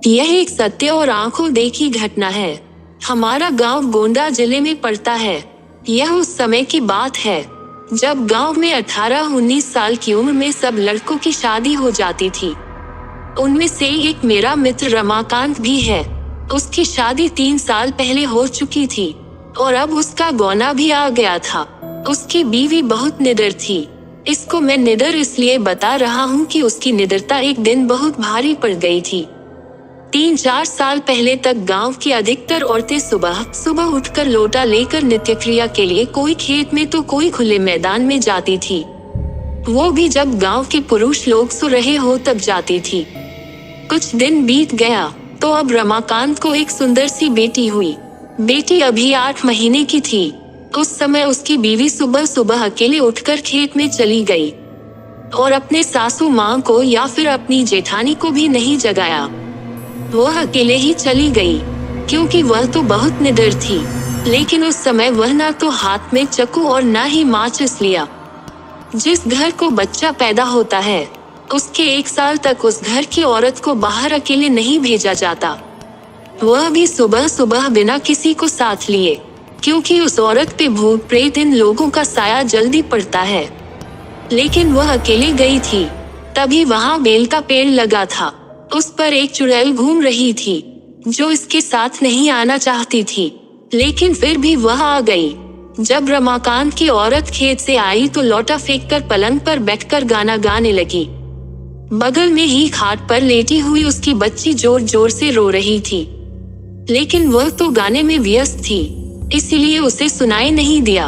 यह एक सत्य और आंखों देखी घटना है। हमारा गांव गोंडा जिले में पड़ता है। यह उस समय की बात है जब गांव में 18-19 साल की उम्र में सब लड़कों की शादी हो जाती थी। उनमें से एक मेरा मित्र रमाकांत भी है। उसकी शादी 3 साल पहले हो चुकी थी और अब उसका गौना भी आ गया था। उसकी बीवी बहुत निडर थी। इसको मैं निडर इसलिए बता रहा हूँ कि उसकी निडरता एक दिन बहुत भारी पड़ गई थी। 3-4 साल पहले तक गांव की अधिकतर औरतें सुबह सुबह उठकर लोटा लेकर नित्य क्रिया के लिए कोई खेत में तो कोई खुले मैदान में जाती थी। वो भी जब गांव के पुरुष लोग सो रहे हो तब जाती थी। कुछ दिन बीत गया तो अब रमाकांत को एक सुंदर सी बेटी हुई। बेटी अभी 8 महीने की थी। उस समय उसकी बीवी सुबह सुबह अकेले उठकर खेत में चली गई और अपने सासू माँ को या फिर अपनी जेठानी को भी नहीं जगाया। वह अकेले ही चली गई क्योंकि वह तो बहुत निडर थी। लेकिन उस समय वह ना तो हाथ में चाकू और ना ही माचिस लिया। जिस घर को बच्चा पैदा होता है उसके 1 साल तक उस घर की औरत को बाहर अकेले नहीं भेजा जाता, वह भी सुबह सुबह बिना किसी को साथ लिए, क्योंकि उस औरत पे भूत प्रेत इन लोगों का साया जल्दी पड़ता है। लेकिन वह अकेले गई थी। तभी वहाँ बेल का पेड़ लगा था। उस पर एक चुड़ैल घूम रही थी जो इसके साथ नहीं आना चाहती थी, लेकिन फिर भी वह आ गई। जब रमाकांत की औरत खेत से आई तो लौटा फेंककर पलंग पर बैठकर गाना गाने लगी। बगल में ही खाट पर लेटी हुई उसकी बच्ची जोर जोर से रो रही थी, लेकिन वह तो गाने में व्यस्त थी, इसीलिए उसे सुनाई नहीं दिया।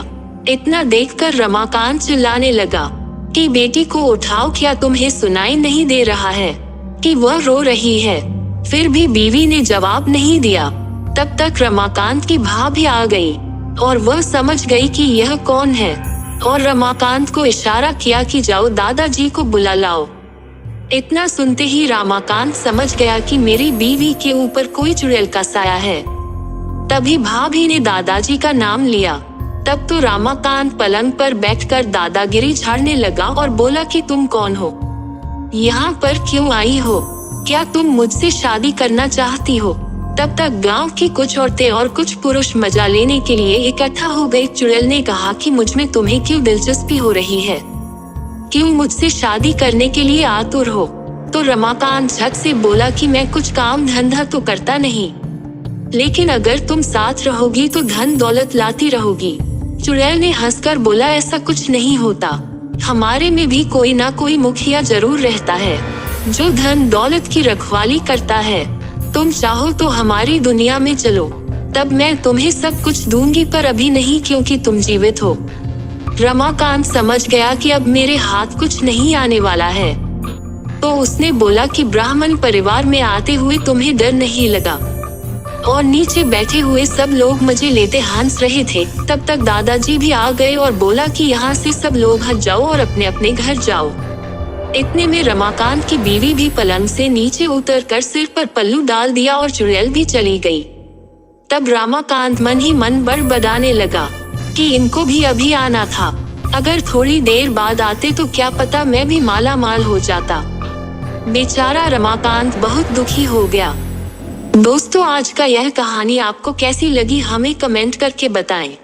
इतना देखकर रमाकांत चिल्लाने लगा कि बेटी को उठाओ, क्या तुम्हें सुनाई नहीं दे रहा है कि वह रो रही है? फिर भी बीवी ने जवाब नहीं दिया। तब तक रमाकांत की भाभी आ गई और वह समझ गई कि यह कौन है और रमाकांत को इशारा किया कि जाओ दादाजी को बुला लाओ। इतना सुनते ही रमाकांत समझ गया कि मेरी बीवी के ऊपर कोई चुड़ैल का साया है। तभी भाभी ने दादाजी का नाम लिया। तब तो रमाकांत पलंग पर बैठकर दादागिरी झाड़ने लगा और बोला कि तुम कौन हो, यहाँ पर क्यों आई हो, क्या तुम मुझसे शादी करना चाहती हो? तब तक गांव की कुछ औरतें और कुछ पुरुष मजा लेने के लिए इकट्ठा हो गए। चुड़ैल ने कहा कि मुझ में तुम्हें क्यों दिलचस्पी हो रही है, क्यों मुझसे शादी करने के लिए आतुर हो? तो रमाकांत झट से बोला कि मैं कुछ काम धंधा तो करता नहीं, लेकिन अगर तुम साथ रहोगी तो धन दौलत लाती रहोगी। चुड़ैल ने हंसकर बोला, ऐसा कुछ नहीं होता, हमारे में भी कोई ना कोई मुखिया जरूर रहता है जो धन दौलत की रखवाली करता है। तुम चाहो तो हमारी दुनिया में चलो, तब मैं तुम्हें सब कुछ दूंगी, पर अभी नहीं क्योंकि तुम जीवित हो। रमाकांत समझ गया कि अब मेरे हाथ कुछ नहीं आने वाला है, तो उसने बोला कि ब्राह्मण परिवार में आते हुए तुम्हें डर नहीं लगा? और नीचे बैठे हुए सब लोग मजे लेते हंस रहे थे। तब तक दादाजी भी आ गए और बोला कि यहाँ से सब लोग हट जाओ और अपने अपने घर जाओ। इतने में रमाकांत की बीवी भी पलंग से नीचे उतरकर सिर पर पल्लू डाल दिया और चुड़ैल भी चली गई। तब रमाकांत मन ही मन बड़बड़ाने लगा कि इनको भी अभी आना था, अगर थोड़ी देर बाद आते तो क्या पता मैं भी माला माल हो जाता। बेचारा रमाकांत बहुत दुखी हो गया। दोस्तों, आज का यह कहानी आपको कैसी लगी हमें कमेंट करके बताएं।